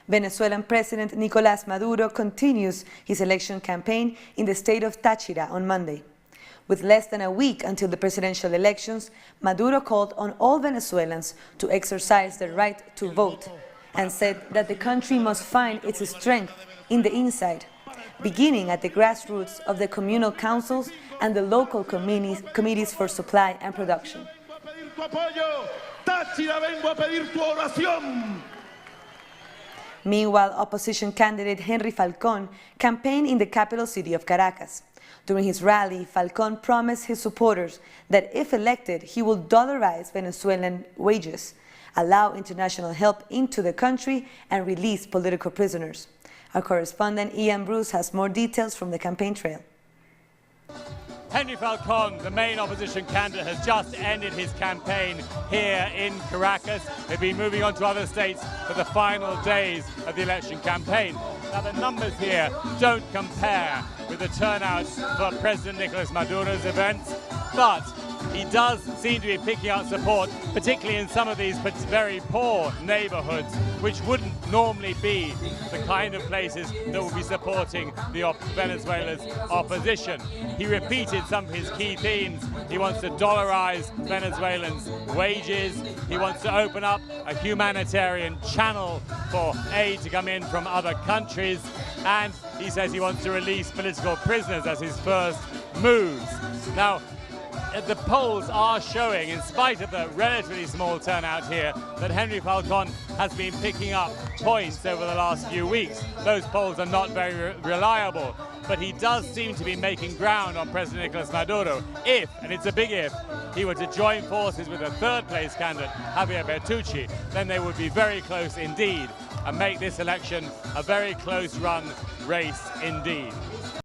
Venezuelan President Nicolas Maduro continues his election campaign in the state of Tachira on Monday. With less than a week until the presidential elections, Maduro called on all Venezuelans to exercise their right to vote and said that the country must find its strength in the inside, beginning at the grassroots of the communal councils and the local committees for supply and production. Meanwhile, opposition candidate Henry Falcon campaigned in the capital city of Caracas. During his rally, Falcon promised his supporters that if elected, he will dollarize Venezuelan wages, allow international help into the country, and release political prisoners. Our correspondent Ian Bruce has more details from the campaign trail. Henry Falcon, the main opposition candidate, has just ended his campaign here in Caracas. They've been moving on to other states for the final days of the election campaign. Now, the numbers here don't compare with the turnout for President Nicolas Maduro's events, but he does seem to be picking up support, particularly in some of these very poor neighborhoods, which wouldn't normally be the kind of places that would be supporting the Venezuela's opposition. He repeated some of his key themes. He wants to dollarize Venezuelans' wages. He wants to open up a humanitarian channel for aid to come in from other countries. And he says he wants to release political prisoners as his first moves. Now, the polls are showing, in spite of the relatively small turnout here, that Henry Falcon has been picking up points over the last few weeks. Those polls are not very reliable, but he does seem to be making ground on President Nicolas Maduro. If, and it's a big if, he were to join forces with a third-place candidate, Javier Bertucci, then they would be very close indeed and make this election a very close-run race indeed.